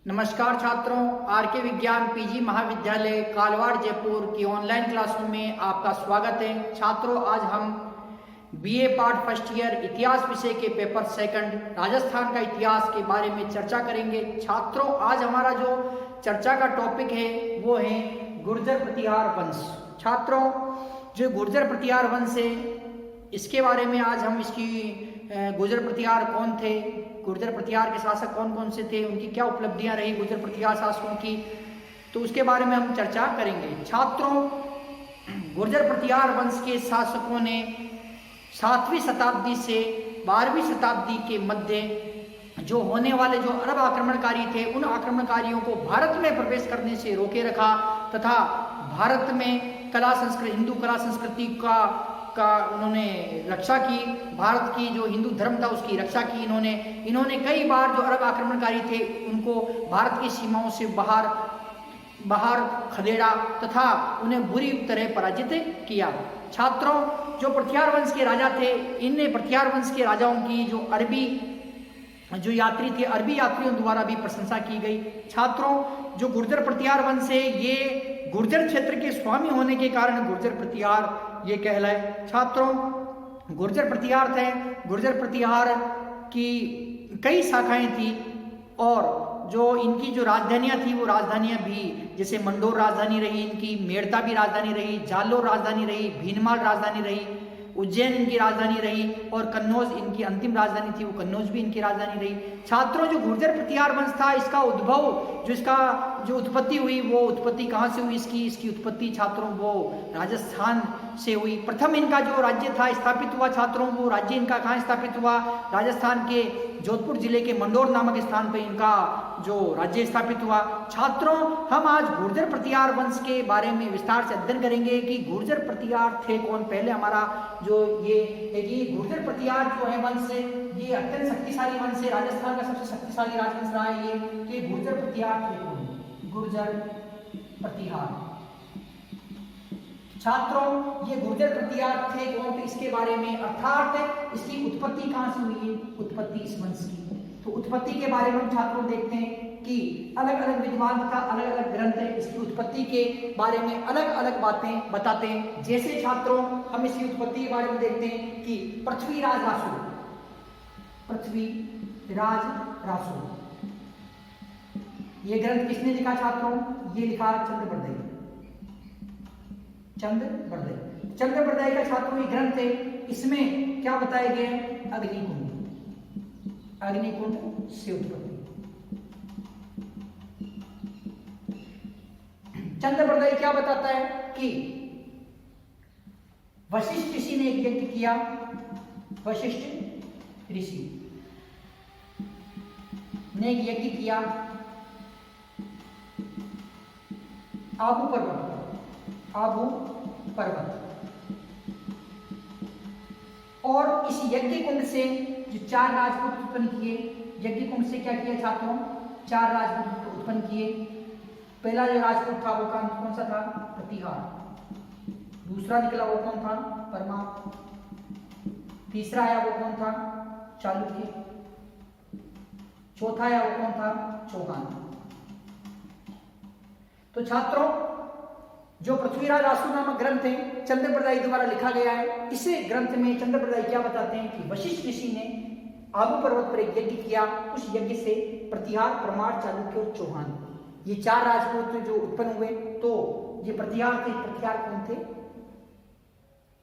नमस्कार छात्रों, आर के विज्ञान पीजी महाविद्यालय कालवाड़ जयपुर की ऑनलाइन क्लासों में आपका स्वागत है। छात्रों, आज हम बीए पार्ट फर्स्ट ईयर इतिहास विषय के पेपर सेकंड राजस्थान का इतिहास के बारे में चर्चा करेंगे। छात्रों, आज हमारा जो चर्चा का टॉपिक है वो है गुर्जर प्रतिहार वंश। छात्रों, जो गुर्जर प्रतिहार वंश है इसके बारे में आज हम इसकी गुर्जर प्रतिहार कौन थे, गुर्जर प्रतिहार के शासक कौन कौन से थे, उनकी क्या उपलब्धियां रही गुर्जर प्रतिहार शासकों की, तो उसके बारे में हम चर्चा करेंगे। छात्रों, गुर्जर प्रतिहार वंश के शासकों ने 7वीं शताब्दी से 12वीं शताब्दी के मध्य जो होने वाले जो अरब आक्रमणकारी थे उन आक्रमणकारियों को भारत में प्रवेश करने से रोके रखा तथा भारत में कला संस्कृति, हिंदू कला संस्कृति का उन्होंने रक्षा की। भारत की जो हिंदू धर्म था उसकी रक्षा की इन्होंने कई बार जो अरब आक्रमणकारी थे उनको भारत की सीमाओं से बाहर खदेड़ा तथा उन्हें बुरी तरह पराजित किया। छात्रों, जो प्रतिहार वंश के राजा थे, इन प्रतिहार वंश के राजाओं की जो यात्री थे, अरबी यात्रियों द्वारा भी प्रशंसा की गई। छात्रों, जो गुर्जर प्रतिहार वंश है ये गुर्जर क्षेत्र के स्वामी होने के कारण गुर्जर प्रतिहार ये कहलाए। छात्रों, गुर्जर प्रतिहार थे, गुर्जर प्रतिहार की कई शाखाएं थी और जो इनकी जो राजधानियां थी वो राजधानियां भी, जैसे मंडोर राजधानी रही इनकी, मेड़ता भी राजधानी रही, जालोर राजधानी रही, भीनमाल राजधानी रही, उज्जैन इनकी राजधानी रही और कन्नौज इनकी अंतिम राजधानी थी, वो कन्नौज भी इनकी राजधानी रही। छात्रों, जो गुर्जर प्रतिहार वंश था इसका उद्भव, जो उत्पत्ति हुई वो उत्पत्ति कहाँ से हुई इसकी उत्पत्ति छात्रों वो राजस्थान से हुई। प्रथम इनका जो राज्य था स्थापित हुआ छात्रों, वो राज्य इनका कहाँ स्थापित हुआ, राजस्थान के जोधपुर जिले के मंडोर नामक स्थान पर इनका जो राज्य स्थापित हुआ। छात्रों, हम आज गुर्जर प्रतिहार वंश के बारे में विस्तार से अध्ययन करेंगे कि गुर्जर प्रतिहार थे कौन। पहले हमारा जो ये गुर्जर प्रतिहार जो है वंश ये अत्यंत शक्तिशाली वंश है, राजस्थान का सबसे शक्तिशाली राजवंश रहा है ये। कि गुर्जर प्रतिहार थे कौन, गुर्जर प्रतिहार। छात्रों, ये गुर्जर प्रतिहार थे कौन, तो इसके बारे में अर्थात इसकी उत्पत्ति कहां से हुई है, उत्पत्ति इस वंश की। तो उत्पत्ति के बारे में छात्रों देखते हैं कि अलग अलग विद्वान का अलग अलग ग्रंथ है इसकी उत्पत्ति के बारे में अलग अलग बातें बताते हैं। जैसे छात्रों हम इसकी उत्पत्ति के बारे में देखते हैं कि पृथ्वीराज रासो ये ग्रंथ किसने लिखा छात्रों, ये लिखा चंद्रबरदाई का छात्रों ये ग्रंथ है। इसमें क्या बताया गया है, अग्निकुंड से उत्पत्ति। चंद्रबरदाई क्या बताता है कि वशिष्ठ ऋषि ने एक यज्ञ किया, वशिष्ठ ऋषि ने एक यज्ञ किया आबू पर्वत और इस यज्ञ कुंड से जो 4 राजपूत उत्पन्न किए, यज्ञ कुंड से क्या किया छात्रों, 4 राजपूत उत्पन्न किए। पहला जो राजपूत था वो कौन सा था, प्रतिहार। दूसरा निकला वो कौन था, परमा। तीसरा आया वो कौन था, चालुक्य। चौथा आया वो कौन था, चौहान। तो छात्रों, जो पृथ्वीराज रासो नामक ग्रंथ है चंद्रबरदाई द्वारा लिखा गया है। इसे ग्रंथ में चंद्रबरदाई क्या बताते हैं कि वशिष्ठ ऋषि ने आबू पर्वत पर एक यज्ञ किया, उस यज्ञ से प्रतिहार, परमार, चालुक्य और चौहान ये 4 राजपूत जो उत्पन्न हुए। तो ये प्रतिहार थे। प्रतिहार कौन थे,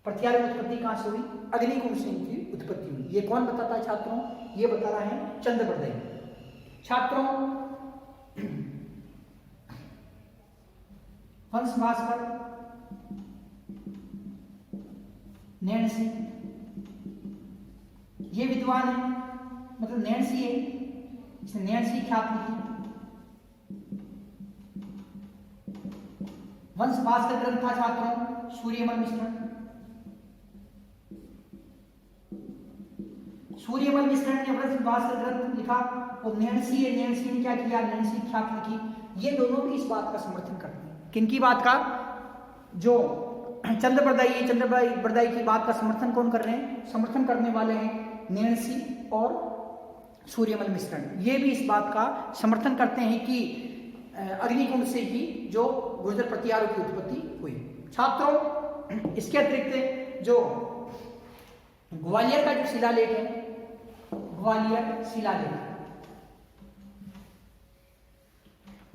प्रतिहार की उत्पत्ति कहां से हुई, अग्निकुंड से इनकी उत्पत्ति हुई। ये कौन बताता है छात्रों, ये बता रहा है चंद्रबरदाई। छात्रों, हंस भास्कर, नैन सिंह ये विद्वान है, मतलब नैन सिंह है, इसने नैन सिंह ख्यात लिखी। वंश भास्कर ग्रंथ था छात्रों सूर्यमल मिश्रण। सूर्यमल मिश्रण ने वंश भास्कर ग्रंथ लिखा और नैन सिंह ने क्या किया, नैन सिंह ख्यात लिखी। ये दोनों भी इस बात का समर्थन करते हैं, किनकी बात का, जो चंद्रबरदाई की बात का समर्थन कौन कर रहे हैं, समर्थन करने वाले हैं नैन सिंह और सूर्यमल मिश्रण, ये भी इस बात का समर्थन करते हैं कि अग्निकुंड से ही जो गुर्जर प्रतिहारों की उत्पत्ति हुई। छात्रों, इसके अतिरिक्त जो ग्वालियर का जो शिलालेख है, ग्वालियर शिलालेख,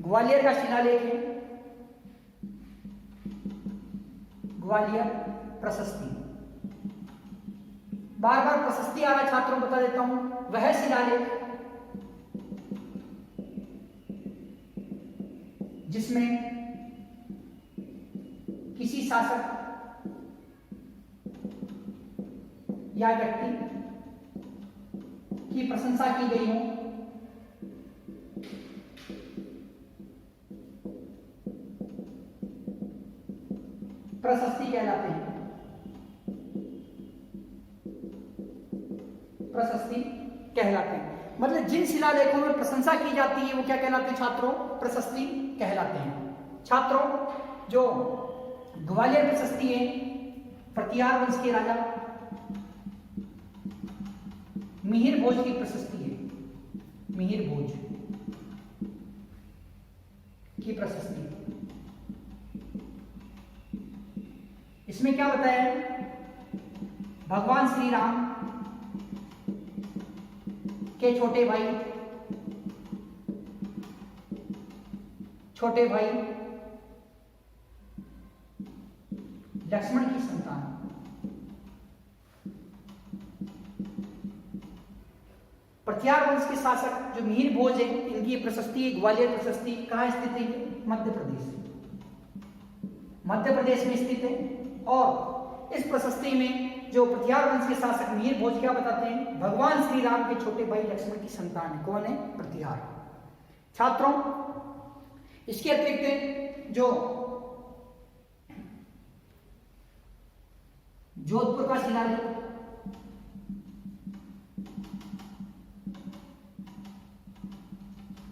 ग्वालियर का शिलालेख है ग्वालियर प्रशस्ति। बार बार प्रशस्ति आ रहा है छात्रों, बता देता हूं, वह शिलालेख जिसमें किसी शासक या व्यक्ति की प्रशंसा की गई हो, प्रशस्ति कहलाते हैं, प्रशस्ति कहलाते हैं। मतलब जिन शिलालेखों में प्रशंसा की जाती है वो क्या कहलाते हैं छात्रों? प्रशस्ति कहलाते हैं। छात्रों, जो ग्वालियर प्रशस्ति है प्रतिहार वंश के राजा मिहिर भोज की प्रशस्ति है, मिहिर भोज की प्रशस्ति। इसमें क्या बताया है? भगवान श्री राम के छोटे भाई लक्ष्मण की संतान, प्रतिहार वंश के शासक जो मिहिर भोज है, इनकी प्रशस्ति ग्वालियर प्रशस्ति कहां स्थित है? मध्य प्रदेश, मध्य प्रदेश में स्थित है। और इस प्रशस्ति में जो प्रतिहार वंश के शासक मिहिर भोज क्या बताते हैं? भगवान श्री राम के छोटे भाई लक्ष्मण की संतान है। कौन है? प्रतिहार। छात्रों, इसके अतिरिक्त जो जोधपुर का शिलालेख,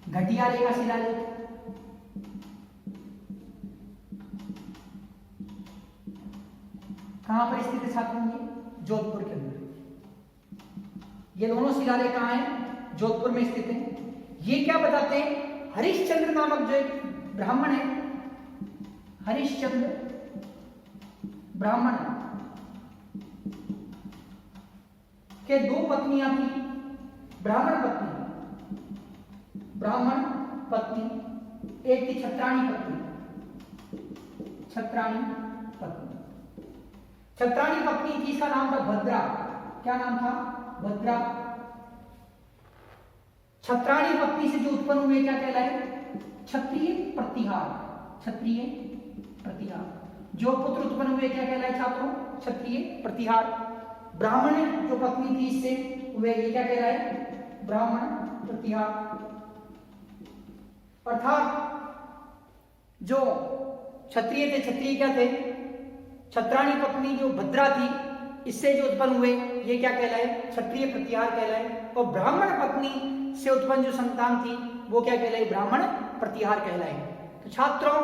घटियाले का शिलालेख, कहां पर स्थित है छात्रों? ये जोधपुर के अंदर। ये दोनों शिलालेख कहां हैं? जोधपुर में स्थित है। ये क्या बताते हैं? हरिश्चंद्र नामक जो एक ब्राह्मण है, हरिश्चंद्र ब्राह्मण के दो पत्नियां थी, ब्राह्मण पत्नी, एक थी छत्राणी पत्नी, छत्राणी पत्नी थी, इसका नाम था भद्रा। क्या नाम था? भद्रा। छत्राणी पत्नी से जो उत्पन्न हुए क्या कहलाए? क्षत्रिय प्रतिहार, क्षत्रिय प्रतिहार। जो पुत्र उत्पन्न हुए क्या कहलाए छात्रों? क्षत्रिय प्रतिहार। ब्राह्मण जो पत्नी थी इससे हुए ये क्या कहलाए? ब्राह्मण प्रतिहार। अर्थात जो क्षत्रिय थे, क्षत्रिय क्या थे? छत्राणी पत्नी जो भद्रा थी, इससे जो उत्पन्न हुए ये क्या कहलाए? क्षत्रिय प्रतिहार कहलाए। और ब्राह्मण पत्नी से उत्पन्न जो संतान थी वो क्या कहलाए? ब्राह्मण प्रतिहार कहलाए। तो छात्रों,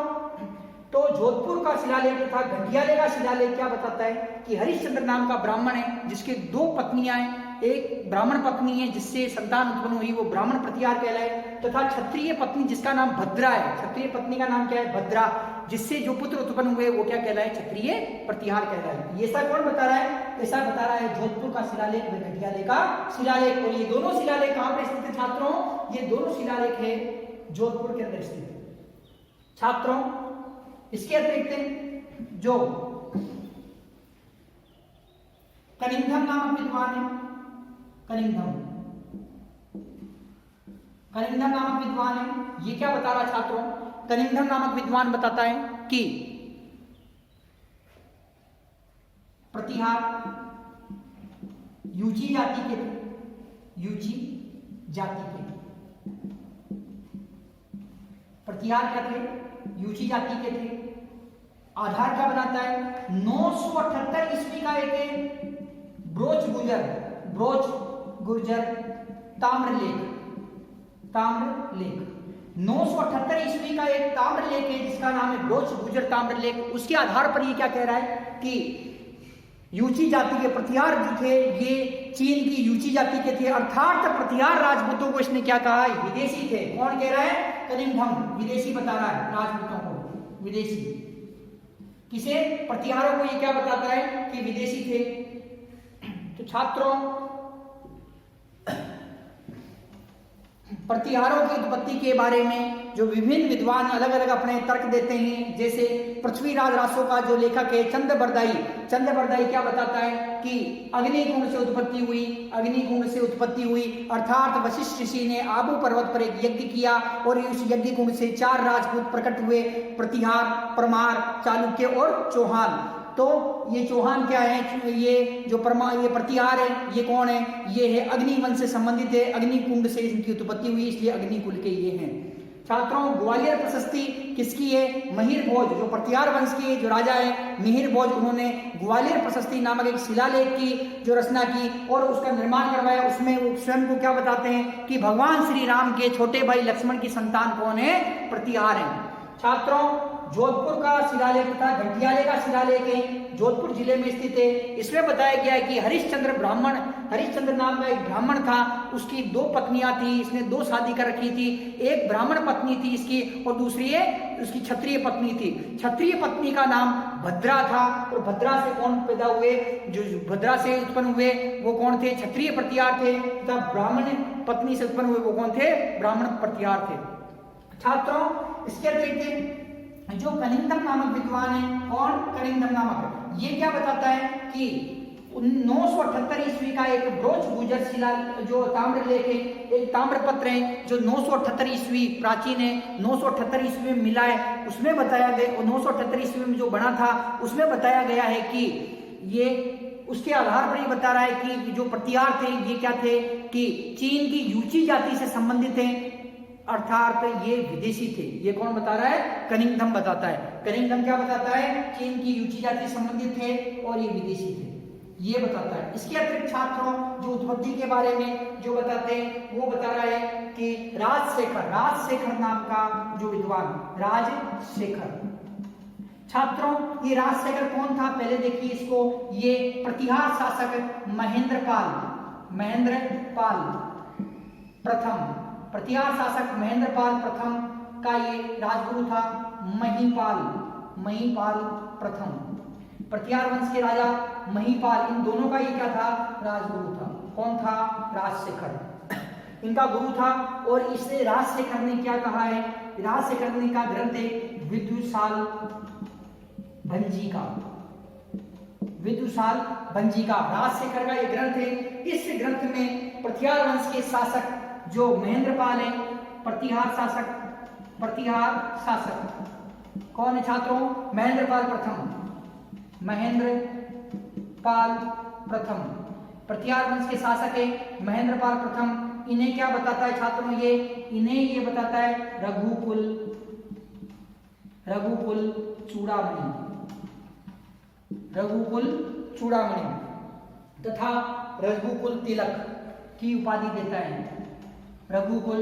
तो जोधपुर का शिलालेख तथा घटियाले का शिलालेख क्या बताता है कि हरिश्चंद्र नाम का ब्राह्मण है जिसके दो पत्नियां हैं, एक ब्राह्मण पत्नी है जिससे संतान उत्पन्न हुई वो ब्राह्मण प्रतिहार कहलाए, तथा क्षत्रिय पत्नी जिसका नाम भद्रा है, क्षत्रिय पत्नी का नाम क्या है? भद्रा, जिससे जो पुत्र उत्पन्न हुए वो क्या कहलाए? क्षत्रिय प्रतिहार कहलाए। ये सब कौन बता रहा है? ऐसा बता रहा है जोधपुर का शिलालेख व घटियाले का शिलालेख। और ये दोनों शिलालेख कहां पर स्थित है छात्रों? ये दोनों शिलालेख है जोधपुर के अंदर स्थित है। छात्रों, इसके अतिरिक्त जो कनिंधम नामक विद्वान है, कनिंधम नामक विद्वान है, ये क्या बता रहा है छात्रों? कनिंधम नामक विद्वान बताता है कि प्रतिहार यूची जाति के थे, यूची जाति के प्रतिहार क्या थे? यूची जाति के थे। आधार क्या बनाता है? 978 ईस्वी का एक ब्रोच गुर्जर ताम्रलेख 978 ईस्वी का एक ताम्रलेख है जिसका नाम है ब्रोच गुर्जर ताम्रलेख। उसके आधार पर ये क्या कह रहा है कि यूची जाति के प्रतिहार जो थे ये चीन की यूची जाति के थे, अर्थात प्रतिहार राजपूतों को इसने क्या कहा, विदेशी थे। कौन कह रहा है, कनिंघम विदेशी बता रहा है राजपूतों को, विदेशी। किसे, प्रतिहारों को ये क्या बताता है कि विदेशी थे। तो छात्रों, प्रतिहारों की उत्पत्ति के बारे में जो विभिन्न विद्वान अलग अलग अपने तर्क देते हैं, जैसे पृथ्वीराज रासो का जो लेखक है चंद्रबरदाई क्या बताता है कि अग्निकुंड से उत्पत्ति हुई, अग्निकुंड से उत्पत्ति हुई, अर्थात वशिष्ठ ऋषि ने आबू पर्वत पर एक यज्ञ किया और उस यज्ञ कुंड से 4 राजपूत प्रकट हुए, प्रतिहार, परमार, चालुक्य और चौहान। तो ये चौहान क्या है, ये जो ये प्रतिहार है, ये कौन है, ये है अग्निवंश से संबंधित है, अग्निकुंड से इनकी उत्पत्ति हुई, इसलिए अग्निकुल के ये हैं। छात्रों, ग्वालियर प्रशस्ति किसकी है, मिहिर भोज, जो प्रतिहार वंश के जो राजा है मिहिर भोज, उन्होंने ग्वालियर प्रशस्ति नामक एक शिलालेख की जो रचना की और उसका निर्माण करवाया। उसमें वो स्वयं को क्या बताते हैं कि भगवान श्री राम के छोटे भाई लक्ष्मण की संतान कौन है, प्रतिहार है। छात्रों, जोधपुर का शिलालेख था, घटियाले का शिलालेख है, जोधपुर जिले में स्थित है। इसमें बताया गया है कि हरिश्चंद्र नाम का एक ब्राह्मण था, उसकी 2 पत्नियां थी, इसने 2 शादी कर रखी थी। एक ब्राह्मण पत्नी थी इसकी और दूसरी उसकी क्षत्रिय पत्नी थी। क्षत्रिय पत्नी का नाम भद्रा था और भद्रा से कौन पैदा हुए, जो भद्रा से उत्पन्न हुए वो कौन थे, क्षत्रिय प्रतिहार थे, तथा ब्राह्मण पत्नी से उत्पन्न हुए वो कौन थे, ब्राह्मण प्रतिहार थे। छात्रों, इसके अतिरिक्त जो कनिंघम नामक विद्वान है, कौन, कनिंघम नामक, ये क्या बताता है कि 978 ईस्वी का एक ब्रोच गुजर शिला जो ताम्र लेख है, एक ताम्रपत्र है जो 978 ईस्वी प्राचीन है, 978 ईस्वी में मिला है। उसमें बताया गया, 978 ईस्वी में जो बना था उसमें बताया गया है कि ये उसके आधार पर ये बता रहा है कि जो प्रतिहार थे ये क्या थे कि चीन की यूची जाति से संबंधित थे, अर्थात ये विदेशी थे। ये कौन बता रहा है, कनिंघम बताता है। कनिंघम क्या बताता है, चीन की यूची जाति से संबंधित थे और ये विदेशी थे, ये बताता है। इसके अतिरिक्त छात्रों, जो उत्पत्ति के बारे में जो बताते हैं वो बता रहा है कि राजशेखर नाम का जो विद्वान, राजशेखर। छात्रों, ये राजशेखर कौन था, पहले देखिए इसको। ये प्रतिहार शासक महेंद्रपाल प्रथम, प्रतिहार शासक महेंद्रपाल प्रथम का ये राजगुरु था। महीपाल प्रथम, प्रतिहार वंश के राजा महीपाल, इन दोनों का ये क्या था, राजगुरु था। कौन था, राजशेखर इनका गुरु था। और इससे राजशेखर ने क्या कहा है, राजशेखर ने का ग्रंथ है विदुषाल भंजिका, राजशेखर का ये ग्रंथ है। इस ग्रंथ में प्रतिहार वंश के शासक जो महेंद्रपाल है, प्रतिहार शासक कौन है छात्रों, महेंद्रपाल प्रथम, प्रतिहार वंश के शासक है महेंद्रपाल प्रथम। इन्हें क्या बताता है छात्रों, इन्हें ये बताता है रघुकुल चूड़ामणि तथा रघुकुल तिलक की उपाधि देता है, रघुकुल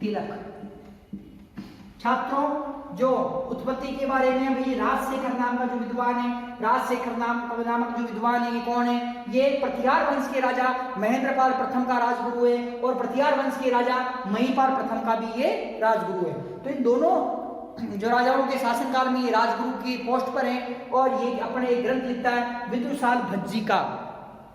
तिलक। छात्रों, जो उत्पत्ति के बारे में अभी राजशेखर नाम का जो विद्वान है, राजशेखर नामक जो विद्वान है ये कौन है, ये प्रतिहार वंश के राजा महेंद्रपाल प्रथम का राजगुरु है और प्रतिहार वंश के राजा महीपाल प्रथम का भी ये राजगुरु है। तो इन दोनों जो राजाओं के शासनकाल में ये राजगुरु की पोस्ट पर है और ये अपने एक ग्रंथ लिखता है विदुषाल भंजिका।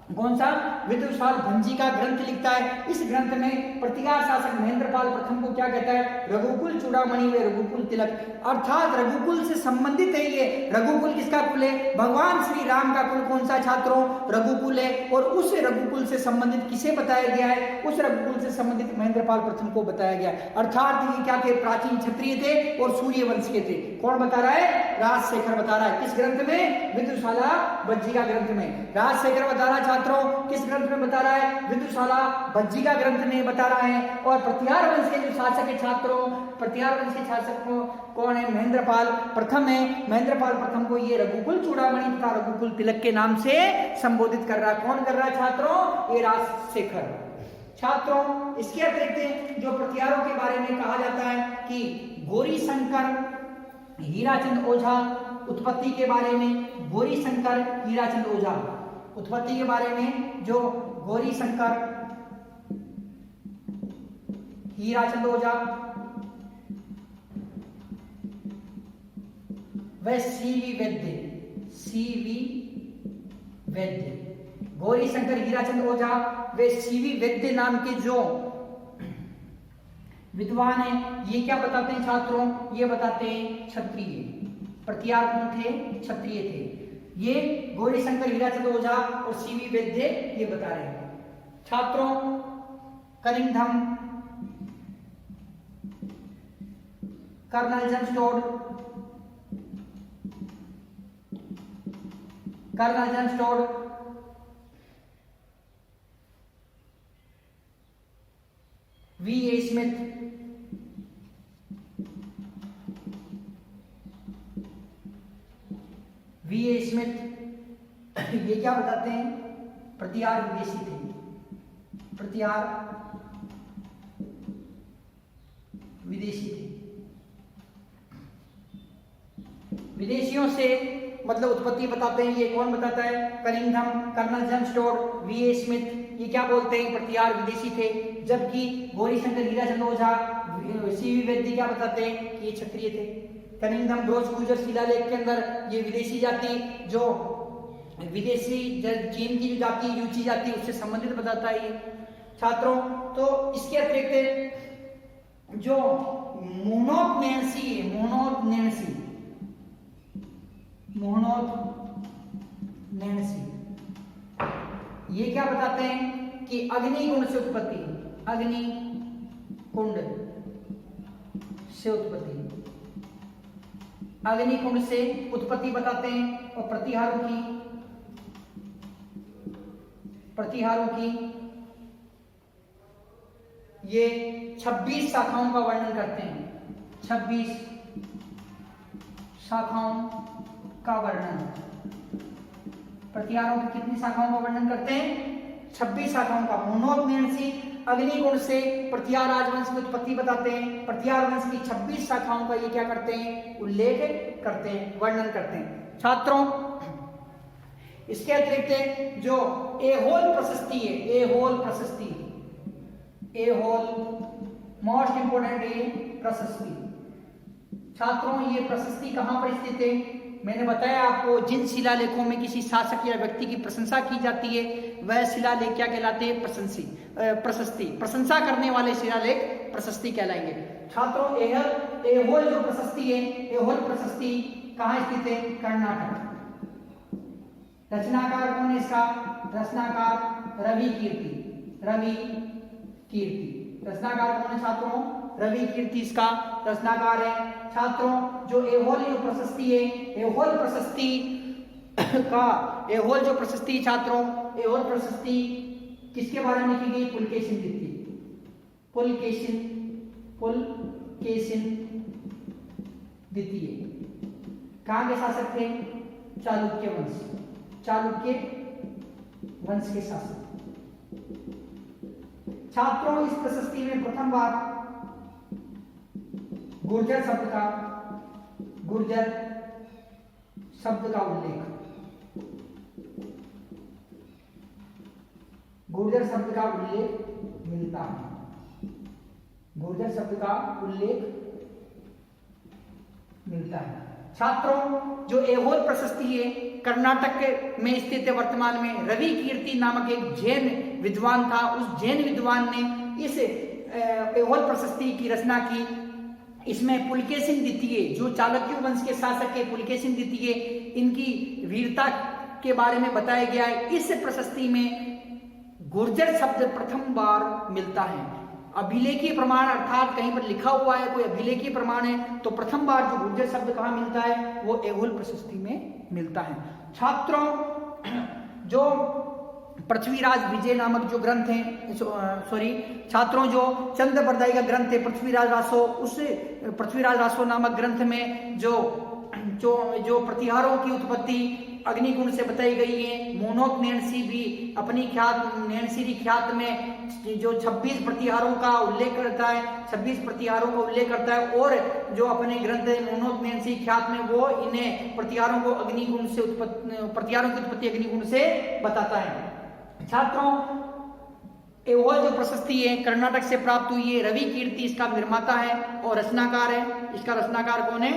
कौन सा, विदुषाल भंजिका ग्रंथ लिखता है। इस ग्रंथ में प्रतिहार शासक महेंद्रपाल प्रथम को क्या कहता है, रघुकुल चूड़ामणि व रघुकुल तिलक, अर्थात रघुकुल से संबंधित है ये। रघुकुल किसका कुल है, भगवान श्री राम का कुल कौन सा छात्रों, रघुकुल है। और उस रघुकुल से संबंधित किसे बताया गया है, उस रघुकुल से संबंधित महेंद्रपाल प्रथम को बताया गया है। अर्थात ये क्या थे, प्राचीन क्षत्रिय थे और सूर्य वंश के थे। कौन बता रहा है, राजशेखर बता रहा है। किस ग्रंथ में, विदुषाला भंजिका ग्रंथ में राजशेखर बता रहा है छात्रों। किस ग्रंथ में बता रहा है, विदुषाला भंजिका ग्रंथ में बता रहा है। और प्रतिहार वंश के जो शासक है छात्रों, प्रतिहार वंश के शासक कौन है, महेंद्रपाल प्रथम है। महेंद्रपाल प्रथम को ये रघुकुल चूड़ामणि तथा रघुकुल तिलक के नाम से संबोधित कर रहा है। कौन कर रहा है छात्रों, ये राजशेखर। छात्रों, इसके अतिरिक्त जो प्रतिहारों के बारे में कहा जाता है कि गौरी शंकर हीराचंद ओझा, उत्पत्ति के बारे में गौरी शंकर हीराचंद ओझा, उत्पत्ति के बारे में जो गौरी शंकर हीराचंद ओझा व सीवी वैद्य, गौरी शंकर हीराचंद ओझा वे सीवी वैद्य नाम के जो विद्वान हैं, ये क्या बताते हैं छात्रों? ये बताते हैं क्षत्रिय, प्रतिहार कौन थे? क्षत्रिय थे। ये गौरी शंकर हीराचंद ओझा और सीवी वैद्य ये बता रहे हैं। छात्रों कनिंघम, कर्नल जन स्टोड, V.A. स्मिथ, ये क्या बताते हैं? प्रतिहार विदेशी थे, प्रतिहार विदेशी थे। विदेशियों से मतलब उत्पत्ति बताते हैं। ये कौन बताता है? कनिंघम, कर्नल जन स्टोड, V.A. स्मिथ, ये क्या बोलते हैं? प्रतिहार विदेशी थे। जबकि गौरी शंकर हीराचंद ओझा, सीवी वैद्य क्या बताते हैं? कि ये क्षत्रिय थे। कनिंघम ब्रोच गुर्जर शिलालेख के अंदर ये विदेशी जाति, जो विदेशी चीन की जो जाति, यूची जाति, उससे संबंधित बताता है ये छात्रों। तो इसके अतिरिक्त जो मोनोथ नैन्सी, ये क्या बताते हैं? कि अग्निकुंड से उत्पत्ति, अग्निकुंड से उत्पत्ति बताते हैं। और प्रतिहारों की ये 26 शाखाओं का वर्णन करते हैं। 26 शाखाओं का वर्णन, प्रतिहारों की कितनी शाखाओं का वर्णन करते हैं? 26 शाखाओं का। मोनोथ नैन्सी अग्निकुंड से प्रतिहार राजवंश की उत्पत्ति बताते हैं। प्रतिहार वंश की 26 शाखाओं का ये क्या करते हैं? उल्लेख करते हैं, वर्णन करते हैं। छात्रों इसके अतिरिक्त जो एहोल प्रशस्ति है, एहोल मोस्ट इंपोर्टेंट है प्रशस्ति। छात्रों ये प्रशस्ति कहां पर स्थित है? मैंने बताया आपको, जिन शिलालेखों में किसी शासक या व्यक्ति की प्रशंसा की जाती है वह शिलालेख क्या कहलाते हैं? प्रशस्ति। प्रशंसा करने वाले शिलालेख प्रशस्ति कहलाएंगे। छात्रों एहोल जो प्रशस्ति है, एहोल प्रशस्ति कहाँ स्थित है? कर्नाटक। रचनाकार कौन है इसका? रचनाकार रवि कीर्ति। रचनाकार कौन है छात्रों? रवि कीर्ति इसका रचनाकार है। छात्रों जो एहोल जो प्रशस्ति है, एहोल जो प्रशस्ति छात्रों, एहोल प्रशस्ति किसके बारे में लिखी गई? पुलकेशिन द्वितीय। कहाँ के शासक थे? चालुक्य वंश के शासक। छात्रों इस प्रशस्ति में प्रथम बार गुर्जर शब्द का उल्लेख, मिलता है। गुर्जर शब्द का उल्लेख मिलता है। छात्रों जो एहोल प्रशस्ति है कर्नाटक में स्थित है वर्तमान में। रवि कीर्ति नामक एक जैन विद्वान था, उस जैन विद्वान ने इस एहोल प्रशस्ति की रचना की। इसमें पुलकेशिन द्वितीय जो चालुक्य वंश के शासक है, पुलकेशिन द्वितीय, इनकी वीरता के बारे में बताया गया है। इस प्रशस्ति में गुर्जर शब्द प्रथम बार मिलता है। अभिलेखीय प्रमाण अर्थात कहीं पर लिखा हुआ है, कोई अभिलेखीय प्रमाण है, तो प्रथम बार जो गुर्जर शब्द कहाँ मिलता है? वो एहोल प्रशस्ति में मिलता है। छात्रों जो पृथ्वीराज विजय नामक जो ग्रंथ है, छात्रों जो चंद्र बरदाई का ग्रंथ है पृथ्वीराज रासो, उस पृथ्वीराज रासो नामक ग्रंथ में जो प्रतिहारों की उत्पत्ति अग्निगुण से बताई गई है। मोनोक नैन्सी भी अपनी ख्यात नैन्सी ख्यात में जो 26 प्रतिहारों का उल्लेख करता है, 26 प्रतिहारों का उल्लेख करता है, और जो अपने ग्रंथ मोनोक नैन्सी ख्यात में वो इन्हें प्रतिहारों को अग्निगुण से प्रतिहारों की उत्पत्ति अग्निगुण से बताता है। छात्रों, वह जो प्रशस्ति है कर्नाटक से प्राप्त हुई है। रवि कीर्ति इसका निर्माता है और रचनाकार है। इसका रचनाकार कौन है?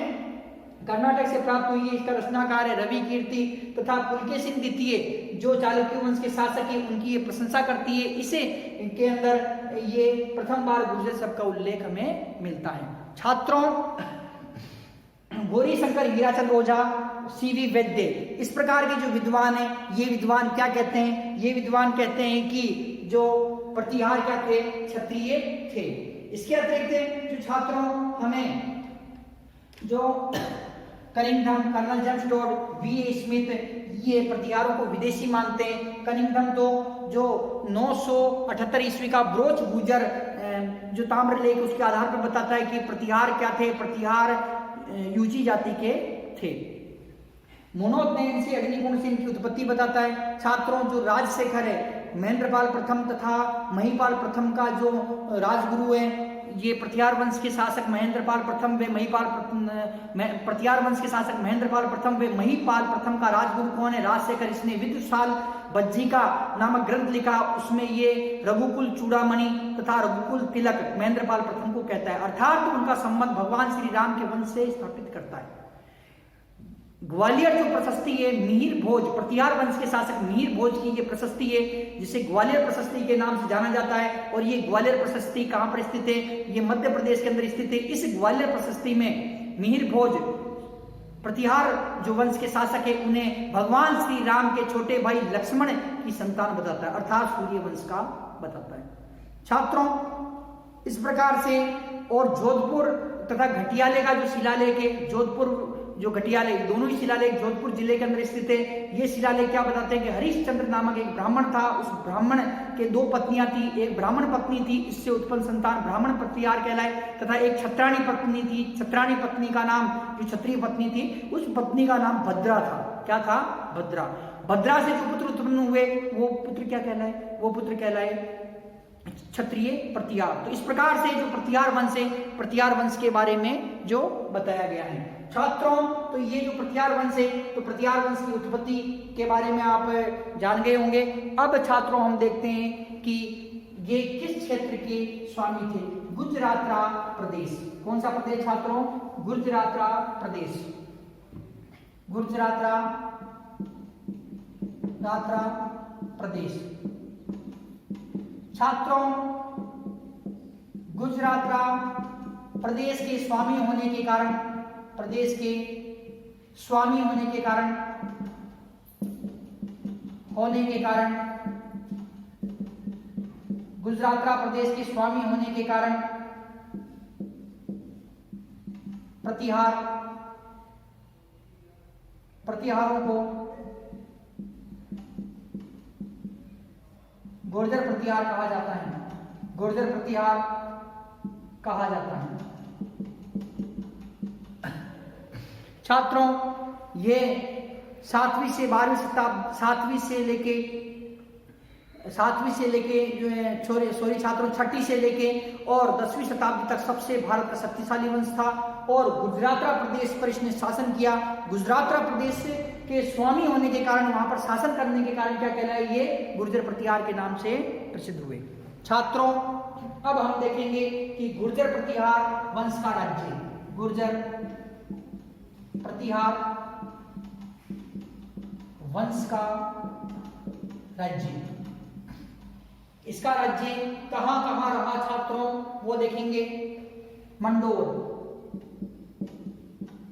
कर्नाटक से प्राप्त हुई है, इसका रचनाकार है रवि कीर्ति। तथा पुलकेशिन द्वितीय जो चालुक्य वंश के शासक है उनकी ये प्रशंसा करती है। इसे के अंदर ये प्रथम बार गुर्जर शब्द का उल्लेख हमें मिलता है। छात्रों, गौरी शंकर हीराचंद ओझा, सीवी वैद्य, इस प्रकार के जो विद्वान है, ये विद्वान क्या कहते हैं? ये विद्वान कहते हैं कि जो प्रतिहार क्या थे? क्षत्रिय थे। इसके अतिरिक्त जो छात्रों हमें जो Cunningham, colonel James Tod, V Smith, ये प्रतिहारों को विदेशी मानते हैं। कनिंघम तो जो 978 ईस्वी का ब्रोच गुजर जो ताम्र लेख उसके आधार पर बताता है कि प्रतिहार क्या थे? प्रतिहार यूची जाति के थे। मोनोक नैन्सी अग्निगुण से इनकी उत्पत्ति बताता है। छात्रों, जो राजशेखर है, महेंद्रपाल प्रथम तथा महिपाल प्रथम का जो राजगुरु है, ये प्रतिहार वंश के शासक महेंद्रपाल प्रथम व महिपाल प्रतिहार वंश के शासक महेंद्रपाल प्रथम व महिपाल प्रथम का राजगुरु कौन है? राजशेखर। इसने विदुषाल बज्जिका नामक ग्रंथ लिखा, उसमें ये रघुकुल चूड़ामणि तथा रघुकुल तिलक महेंद्रपाल प्रथम को कहता है, अर्थात उनका संबंध भगवान श्री राम के वंश से स्थापित करता है। ग्वालियर जो प्रशस्ति है, मिहिर भोज, प्रतिहार वंश के शासक मिहिर भोज की ये प्रशस्ति है, जिसे ग्वालियर प्रशस्ति के नाम से जाना जाता है। और ये ग्वालियर प्रशस्ति कहां पर स्थित है? ये मध्य प्रदेश के अंदर स्थित है। इस ग्वालियर प्रशस्ति में मिहिर भोज प्रतिहार जो वंश के शासक है उन्हें भगवान श्री राम के छोटे भाई लक्ष्मण की संतान बताता है, अर्थात सूर्य वंश का बताता है। छात्रों, इस प्रकार से और जोधपुर तथा घटियाले का जो शिलालेख है, जोधपुर जो घटियाले, दोनों ही शिलालेख जोधपुर जिले के अंदर स्थित है। ये शिलालेख क्या बताते हैं कि हरिश्चंद्र नामक एक ब्राह्मण था, उस ब्राह्मण के 2 पत्नियां थी। एक ब्राह्मण पत्नी थी, इससे उत्पन्न संतान ब्राह्मण प्रतिहार कहलाए, तथा एक क्षत्राणी पत्नी थी। क्षत्राणी पत्नी का नाम, जो क्षत्रिय पत्नी थी, उस पत्नी का नाम भद्रा था। क्या था? भद्रा। भद्रा से जो पुत्र उत्पन्न हुए वो पुत्र क्या कहलाए? वो पुत्र कहलाए क्षत्रिय प्रतिहार। तो इस प्रकार से जो प्रतिहार वंश है, प्रतिहार वंश के बारे में जो बताया गया है। छात्रों, तो ये जो प्रतिहार वंश है, तो प्रतिहार वंश की उत्पत्ति के बारे में आप जान गए होंगे। अब छात्रों हम देखते हैं कि ये किस क्षेत्र के स्वामी थे? गुजरातरा प्रदेश। कौन सा प्रदेश छात्रों? गुजरातरा प्रदेश। गुजरातरा प्रदेश। छात्रों, गुजरातरा प्रदेश के स्वामी होने के कारण, प्रदेश के स्वामी होने के कारण गुजरातरा प्रदेश के स्वामी होने के कारण प्रतिहारों को गुर्जर प्रतिहार कहा जाता है। गुर्जर प्रतिहार कहा जाता है। छात्रों, ये 7वीं से 12वीं शताब्दी, 7वीं से लेके जो है छात्रों 6ठी से लेके और 10वीं शताब्दी तक सबसे भारत का शक्तिशाली वंश था। और गुजरातरा प्रदेश पर इसने शासन किया। गुजरातरा प्रदेश के स्वामी होने के कारण, वहां पर शासन करने के कारण क्या कहलाए? ये गुर्जर प्रतिहार के नाम से प्रसिद्ध हुए। छात्रों, अब हम देखेंगे कि गुर्जर प्रतिहार वंश का राज्य, गुर्जर प्रतिहार वंश का राज्य, इसका राज्य कहां कहां रहा छात्रों, वो देखेंगे। मंडोर,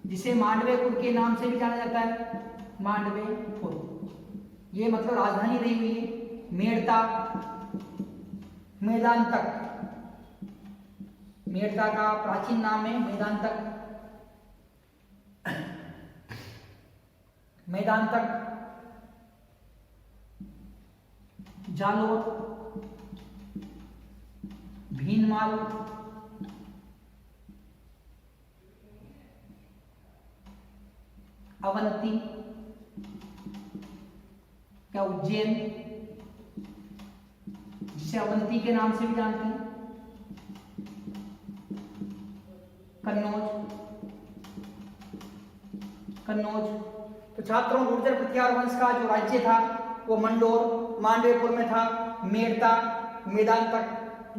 जिसे मांडवेपुर के नाम से भी जाना जाता है, मांडवेपुर, ये मतलब राजधानी रही हुई है। मेड़ता, मेदांतक, मेड़ता का प्राचीन नाम है मेदांतक, मेदांतक, जालोर, भीनमाल, अवंती, क्या उज्जैन, जिसे अवंती के नाम से भी जानते हैं, कन्नौज। तो छात्रों गुर्जर प्रत्यार वंश का जो राज्य था वो मंडोर, मांडवेपुर में था, मेड़ता, मेदांतक,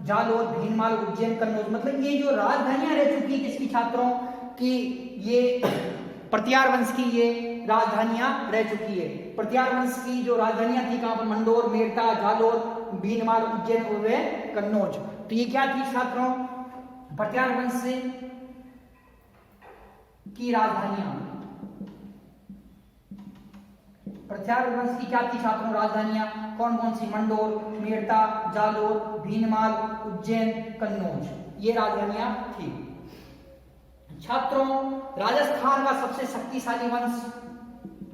जालोर, भीनमाल, उज्जैन, कन्नौज। मतलब ये जो राजधानियां रह चुकी है किसकी छात्रों की, ये प्रत्यार वंश की ये राजधानियां रह चुकी है। प्रत्यार वंश की जो राजधानियां थी कहां पर, मंडोर, मेड़ता, जालोर, भीनमाल, उज्जैन और कन्नौज। तो ये क्या थी छात्रों, प्रत्यार वंश की राजधानियां। प्रत्यार वंश की क्या थी छात्रों राजधानियां, कौन कौन सी, मंडोर, मेड़ता, जालोर, भीनमाल, उज्जैन, कन्नौज, ये राजधानियां थी। छात्रों राजस्थान का सबसे शक्तिशाली वंश,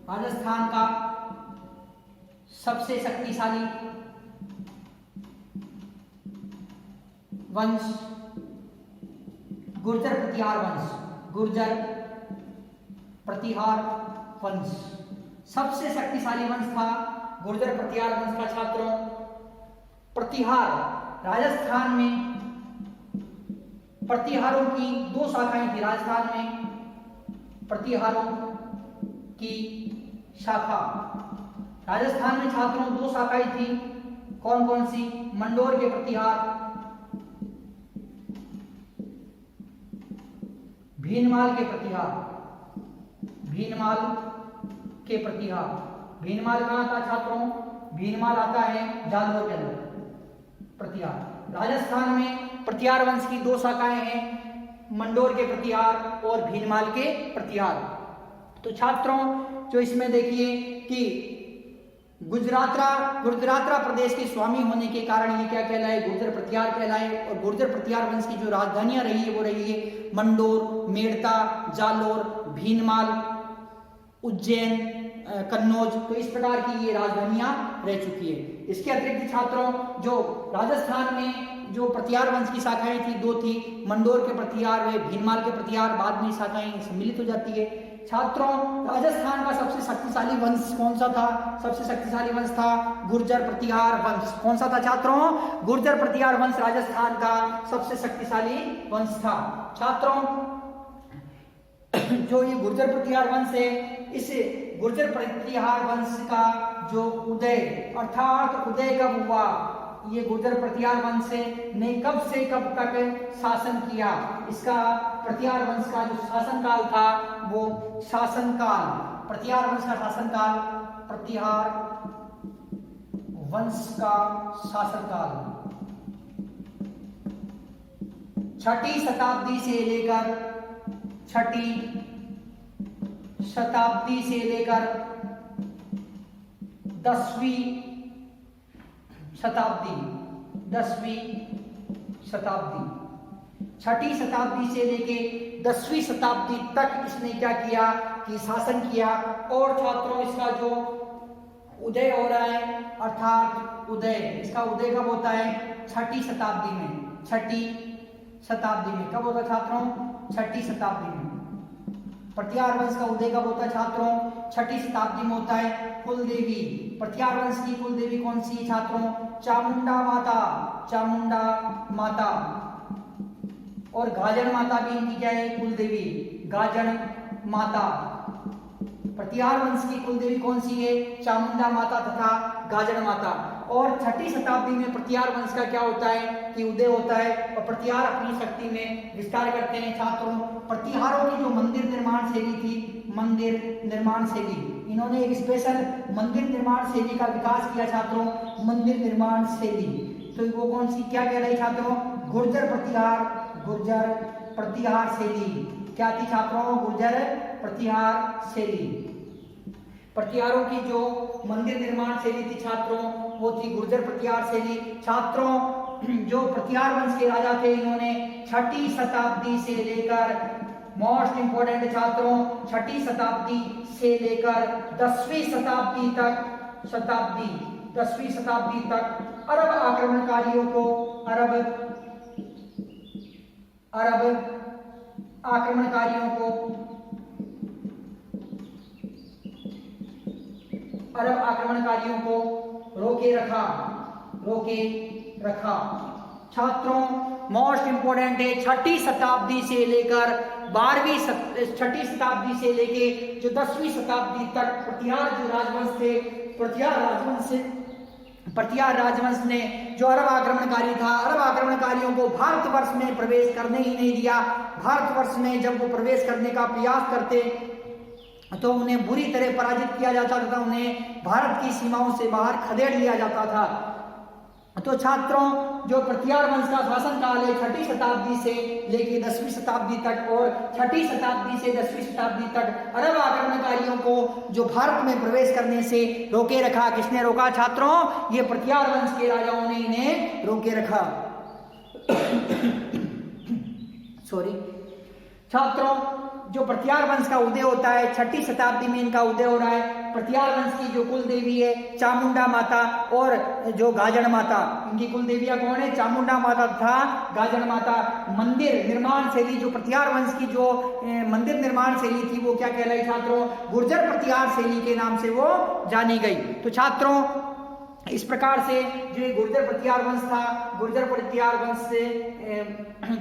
राजस्थान का सबसे शक्तिशाली वंश गुर्जर प्रतिहार वंश, गुर्जर प्रतिहार वंश सबसे शक्तिशाली वंश था गुर्जर प्रतिहार वंश का। छात्रों प्रतिहार, राजस्थान में प्रतिहारों की दो शाखाएं थी, राजस्थान में प्रतिहारों की शाखा, राजस्थान में छात्रों दो शाखाएं थी, कौन कौन सी, मंडोर के प्रतिहार, भीनमाल के प्रतिहार, भीनमाल के प्रतिहार। भीनमाल कहां आता छात्रों, भीनमाल आता है जालोर के अंदर प्रतिहार। राजस्थान में प्रतिहार वंश की दो शाखाएं हैं, मंडोर के प्रतिहार और भीनमाल के प्रतिहार। तो छात्रों जो इसमें देखिए कि गुजरातरा प्रदेश के स्वामी होने के कारण ये क्या कहलाए, गुर्जर प्रतिहार कहलाए। और गुर्जर प्रतिहार वंश की जो राजधानियां रही है वो रही है मंडोर, मेड़ता, जालोर, भीनमाल, उज्जैन, कन्नौज। तो इस प्रकार की ये राजधानियां रह चुकी है। इसके अतिरिक्त छात्रों जो राजस्थान में जो प्रतिहार वंश की शाखाएं थी दो थी, मंडोर के प्रतिहार व भीनमाल के प्रतिहार, बाद में शाखाएं सम्मिलित हो जाती है। छात्रों राजस्थान का सबसे शक्तिशाली वंश कौन सा था, सबसे शक्तिशाली वंश था गुर्जर प्रतिहार वंश। कौन सा था छात्रों, गुर्जर प्रतिहार वंश राजस्थान का सबसे शक्तिशाली वंश था। छात्रों जो ये गुर्जर प्रतिहार वंश है, इस गुर्जर प्रतिहार वंश का जो उदय अर्थात उदय कब हुआ, ये गुर्जर प्रतिहार वंश ने कब से कब तक शासन किया, इसका प्रतिहार वंश का जो शासनकाल था वो शासनकाल, प्रतिहार वंश का शासनकाल, प्रतिहार वंश का शासनकाल 6ठी शताब्दी से लेकर 6ठी शताब्दी से लेकर 10वीं शताब्दी, 10वीं शताब्दी, 6ठी शताब्दी से लेके 10वीं शताब्दी तक इसने क्या किया कि शासन किया। और छात्रों इसका जो उदय हो रहा है अर्थात उदय, इसका उदय कब होता है, 6ठी शताब्दी में, 6ठी शताब्दी में कब होता छात्रों, 6ठी शताब्दी में। प्रतिहार वंश का उदय कब होता है छात्रों, 6ठी शताब्दी में होता है। कुलदेवी, प्रतिहार वंश की कुलदेवी कौन सी है छात्रों, चामुंडा माता, चामुंडा माता। और गाजन माता भी इनकी क्या है, कुलदेवी, गाजन माता। प्रतिहार वंश की कुलदेवी कौन सी है, चामुंडा माता तथा गाजन माता। और 6ठी शताब्दी में प्रतिहार वंश का क्या होता है कि उदय होता है और प्रतिहार अपनी शक्ति में विस्तार करते हैं। छात्रों प्रतिहारों की जो मंदिर निर्माण शैली थी, मंदिर निर्माण शैली, इन्होंने एक स्पेशल मंदिर निर्माण शैली का विकास किया छात्रों, मंदिर निर्माण शैली। तो वो कौन सी क्या कह रही छात्रों, गुर्जर प्रतिहार, गुर्जर प्रतिहार शैली क्या थी छात्रों, गुर्जर प्रतिहार शैली। प्रतिहारों की जो मंदिर निर्माण शैली थी छात्रों वो थी गुर्जर प्रतिहार शैली। छात्रों जो प्रतिहार वंश के राजा थे इन्होंने 6ठी शताब्दी से लेकर, मोस्ट इंपोर्टेंट छात्रों, 6ठी शताब्दी से लेकर 10वीं शताब्दी तक, 10वीं शताब्दी तक अरब आक्रमणकारियों को, अरब आक्रमणकारियों को अरब आक्रमणकारियों को रोके रखा। छात्रों मोस्ट इंपोर्टेंट है, छठी शताब्दी से लेकर 12वीं शताब्दी से लेके जो 10वीं शताब्दी तक प्रतिहार जो राजवंश थे, प्रतिहार राजवंश ने जो अरब आक्रमणकारी था, अरब आक्रमणकारियों को भारतवर्ष में प्रवेश करने ही नहीं दिया। भारतवर्ष में जब वो प्रवेश करने का प्रयास करते तो उन्हें बुरी तरह पराजित किया जाता था, उन्हें भारत की सीमाओं से बाहर खदेड़ लिया जाता था। तो छात्रों जो प्रतिहार वंश का शासन काल है 6ठी शताब्दी से लेकर 10वीं शताब्दी तक और 6ठी शताब्दी से 10वीं शताब्दी तक अरब आक्रमणकारियों को जो भारत में प्रवेश करने से रोके रखा। किसने रोका छात्रों? ये प्रतिहार वंश के राजाओं ने इन्हें रोके रखा। छात्रों जो प्रतिहार वंश का उदय होता है 6ठी शताब्दी में, इनका उदय हो रहा है। प्रतिहार वंश की जो कुल देवी है चामुंडा माता और जो गाजड़ माता, इनकी कुल देवियां कौन है? चामुंडा माता तथा गाजड़ माता। मंदिर निर्माण शैली जो प्रतिहार वंश की जो मंदिर निर्माण शैली थी वो क्या कहलाई छात्रों? गुर्जर प्रतिहार शैली के नाम से वो जानी गई। तो छात्रों इस प्रकार से जो गुर्जर प्रतिहार वंश था, गुर्जर प्रतिहार वंश से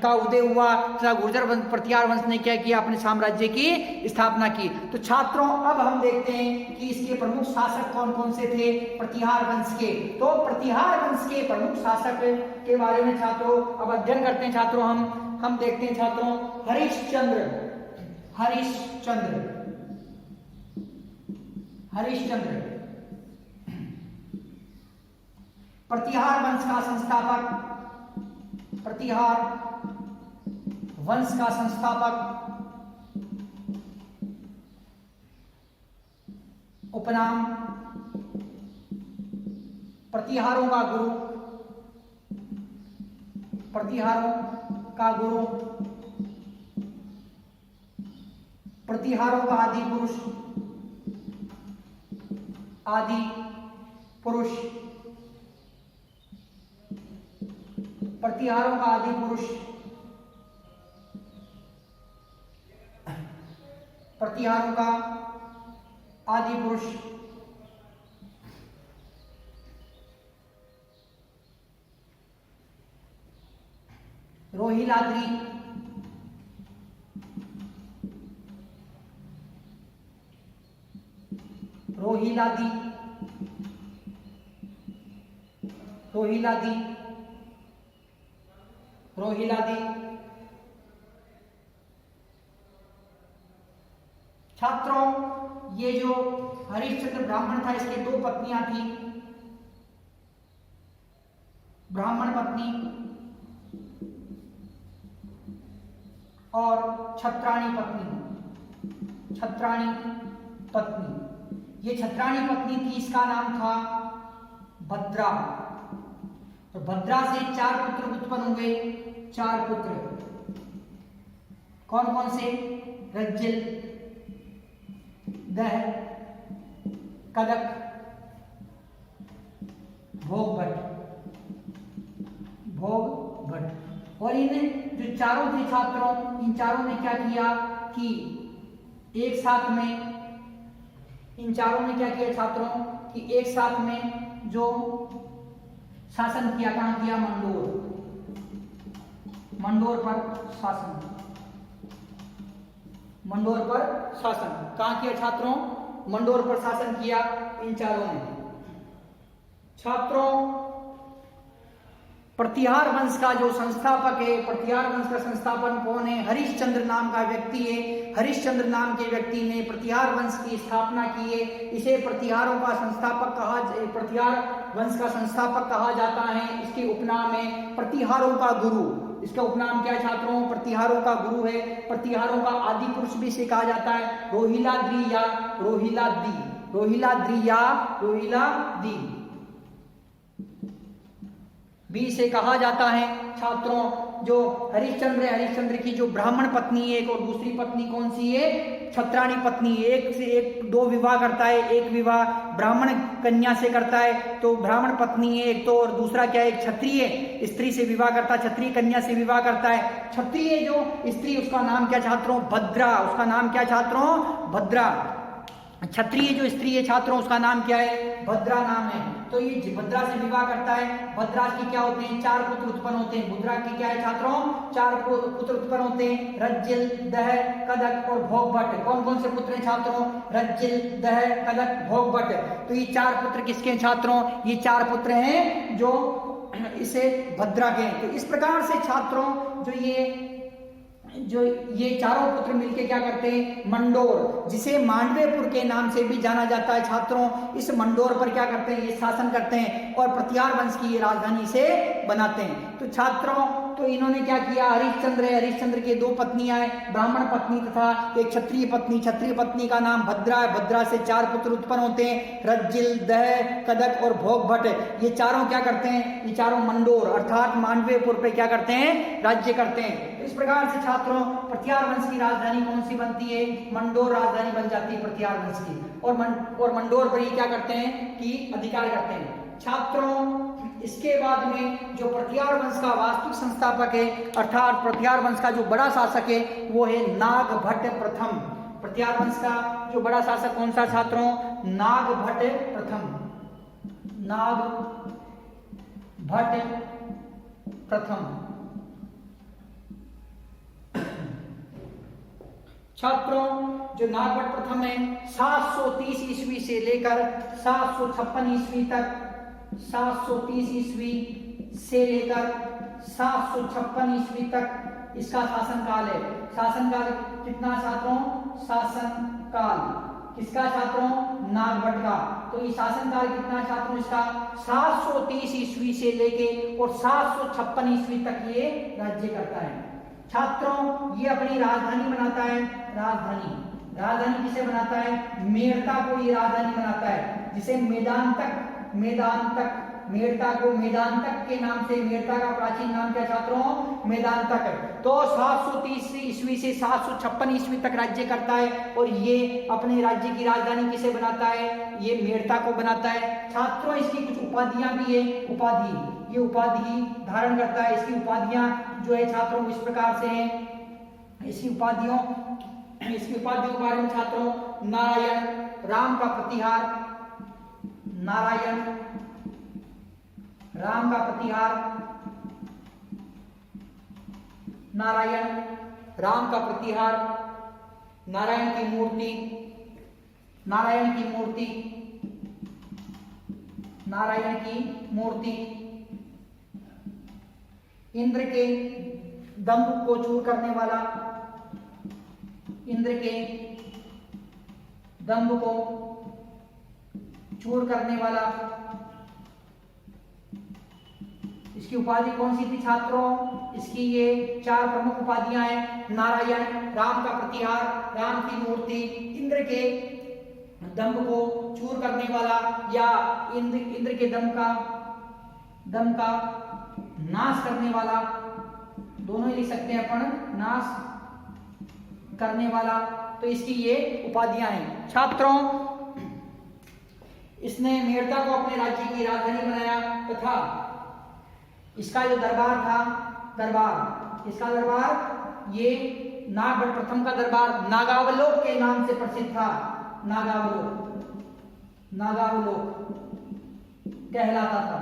का उदय हुआ तथा गुर्जर प्रतिहार वंश ने क्या किया? अपने साम्राज्य की स्थापना की। तो छात्रों अब हम देखते हैं कि इसके प्रमुख शासक कौन कौन से थे प्रतिहार वंश के। तो प्रतिहार वंश के प्रमुख शासक के बारे में छात्रों अब अध्ययन करते हैं। छात्रों हम देखते हैं छात्रों हरिश्चंद्र प्रतिहार वंश का संस्थापक, उपनाम प्रतिहारों का गुरु, प्रतिहारों का आदि पुरुष, प्रतिहारों का आदि पुरुष, रोहिलाद्री, छात्रों ये जो हरिश्चंद्र ब्राह्मण था इसके दो पत्नियां थी, ब्राह्मण पत्नी और छत्राणी पत्नी। ये छत्राणी पत्नी थी, इसका नाम था भद्रा। तो भद्रा से 4 पुत्र उत्पन्न हुए। 4 पुत्र कौन कौन से? रज्जिल, दह, कदक, भोगभट। और इन जो चारों थे छात्रों, इन चारों ने क्या किया कि एक साथ में जो शासन किया। कहां किया? मंडोर पर शासन कहां किया छात्रों? मंडोर पर शासन किया इन चारों ने। छात्रों प्रतिहार वंश का जो संस्थापक है, प्रतिहार वंश का संस्थापक कौन है? हरिश्चंद्र नाम का व्यक्ति है। हरिश्चंद्र नाम के व्यक्ति ने प्रतिहार वंश की स्थापना की है। इसे प्रतिहार वंश का संस्थापक कहा जाता है। इसके उपनाम है प्रतिहारों का गुरु। इसका उपनाम क्या छात्रों? प्रतिहारों का गुरु है। प्रतिहारों का आदि पुरुष भी इसे कहा जाता है। रोहिलाद्री भी से कहा जाता है। छात्रों जो हरिश्चंद्र की जो ब्राह्मण पत्नी है एक और दूसरी पत्नी कौन सी है? छत्राणी पत्नी। एक से एक 2 विवाह करता है। एक विवाह ब्राह्मण कन्या से करता है तो ब्राह्मण पत्नी है एक तो, और दूसरा क्या है? एक क्षत्रिय स्त्री से विवाह करता है, क्षत्रिय कन्या से विवाह करता है। क्षत्रिय जो स्त्री उसका नाम क्या छात्रों? भद्रा। उसका नाम क्या छात्रों? भद्रा। क्षत्रिय जो स्त्री है छात्रों उसका नाम क्या है, भद्रा नाम है। तो ये भद्रा से विवाह करता है। भद्रा की क्या होते हैं, 4 पुत्र उत्पन्न होते हैं। भद्रा की क्या है छात्रों, 4 पुत्र उत्पन्न होते हैं, रज्जिल, दह, कदक और भोगभट। कौन कौन से पुत्र हैं छात्रों, रज्जिल, दह, कदक, भोगभट। तो ये 4 पुत्र किसके हैं छात्रों, ये 4 पुत्र हैं जो इसे भद्रा के हैं। तो इस प्रकार से छात्रों जो ये चारों पुत्र मिलके क्या करते हैं, मंडोर, जिसे मांडवेपुर के नाम से भी जाना जाता है छात्रों, इस मंडोर पर क्या करते हैं, ये शासन करते हैं और प्रत्यार वंश की ये राजधानी से बनाते हैं। तो छात्रों तो इन्होंने क्या किया, हरिश्चंद्र है, हरिश्चंद्र के 2 पत्नियां हैं, ब्राह्मण पत्नी तथा एक क्षत्रिय पत्नी। क्षत्रिय पत्नी का नाम भद्रा है। भद्रा से 4 पुत्र उत्पन्न होते हैं, रज्जिल, दह, कदक और भोगभट। ये चारों क्या करते हैं, ये चारों मंडोर अर्थात मांडवेपुर पे क्या करते हैं, राज्य करते हैं। इस प्रकार से छात्रों प्रत्यार वंश की राजधानी कौन सी बनती है, मंडोर राजधानी बन जाती है प्रत्यार वंश की। और मंडोर पर ही क्या करते हैं कि अधिकार करते हैं। छात्रों इसके बाद में जो प्रत्यार वंश का वास्तविक संस्थापक है अर्थात प्रत्यार वंश का जो बड़ा शासक है वो है नागभट्ट प्रथम। प्रत्यार वंश का जो बड़ा शासक कौन सा छात्रों, नागभट्ट प्रथम। नागभट्ट प्रथम। छात्रों जो नागभट्ट प्रथम है 730 ईस्वी से लेकर 756 ईस्वी तक, 730 ईस्वी से लेकर 756 ईस्वी तक इसका शासनकाल है। शासनकाल कितना छात्रों, शासनकाल किसका छात्रों, नागभट्ट का। तो ये शासनकाल कितना छात्रों इसका, 730 ईस्वी से लेके और 756 ईस्वी तक ये राज्य करता है। छात्रों ये अपनी राजधानी बनाता है, राजधानी किसे बनाता है, मेड़ता को ये राजधानी बनाता है, जिसे मेदांतक के नाम से, मेड़ता का प्राचीन नाम क्या छात्रों, मेदांतक। तो 730 ईस्वी से 756 ईस्वी तक राज्य करता है और ये अपने राज्य की राजधानी किसे बनाता है, ये मेड़ता को बनाता है। छात्रों इसकी कुछ उपाधियां भी है, ये उपाधि धारण करता है। इसकी उपाधियां जो है छात्रों इस प्रकार से हैं। इसकी उपाधियों के बारे में छात्रों, नारायण, राम का प्रतिहार, नारायण, राम का प्रतिहार, नारायण, राम का प्रतिहार, नारायण की मूर्ति, नारायण की मूर्ति, नारायण की मूर्ति, इंद्र के दंभ को चूर करने वाला, इंद्र के दंभ को चूर करने वाला। इसकी उपाधि कौन सी थी छात्रों, इसकी ये 4 प्रमुख उपाधियां हैं, नारायण, राम का प्रतिहार, राम की मूर्ति, इंद्र के दंभ को चूर करने वाला या इंद्र के दंभ का नाश करने वाला, दोनों ही लिख सकते हैं अपन, नाश करने वाला। तो इसकी ये उपाधियां हैं। छात्रों इसने मेड़ता को अपने राज्य की राजधानी बनाया तथा इसका जो दरबार था, इसका दरबार ये नागभट्ट प्रथम का दरबार नागावलोक के नाम से प्रसिद्ध था। नागावलोक कहलाता था।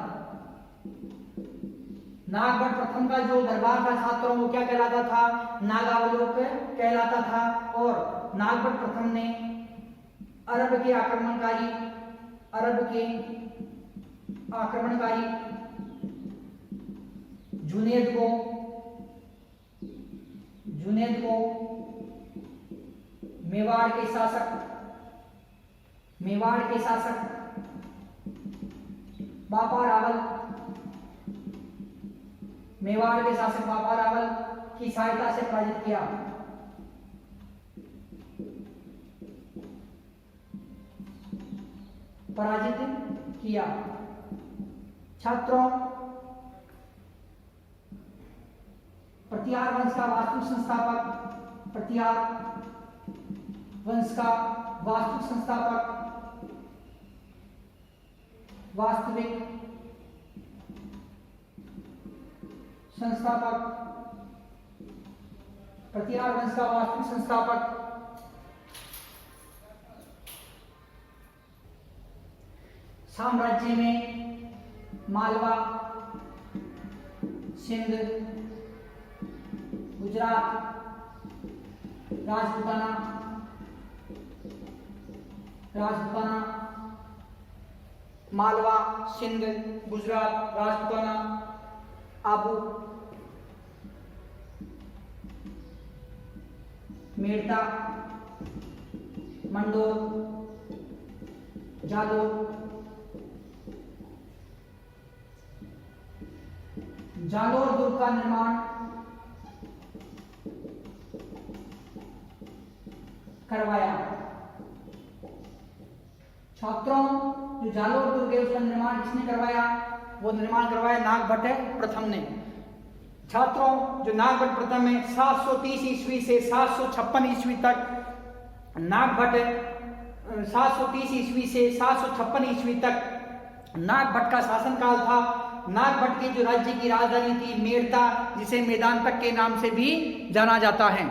नागभट्ट प्रथम का जो दरबार था छात्रों वो क्या कहलाता था, नागावलोक कहलाता था। और नागभट्ट प्रथम ने अरब के आक्रमणकारी जुनैद को मेवाड़ के शासक बापा रावल की सहायता से पराजित किया। छात्रों प्रत्यार वंश का वास्तविक संस्थापक साम्राज्य में मालवा, सिंध, गुजरात, राजपूताना, मालवा, सिंध, गुजरात, राजपूताना, आबू, मेड़ता, मंडोर, जालोर, जालोर दुर्ग का निर्माण करवाया। छात्रों, जो जालोर दुर्ग है उसका निर्माण किसने करवाया? वो निर्माण करवाया नागभट्ट प्रथम ने। छात्रों, जो नागभट्ट प्रथम है 730 ईस्वी से 756 ईस्वी तक नागभट्ट 730 ईस्वी से 756 ईस्वी तक नागभट्ट का शासनकाल था। नागभट्ट की जो राज्य की राजधानी थी मेड़ता, जिसे मैदान तक के नाम से भी जाना जाता है।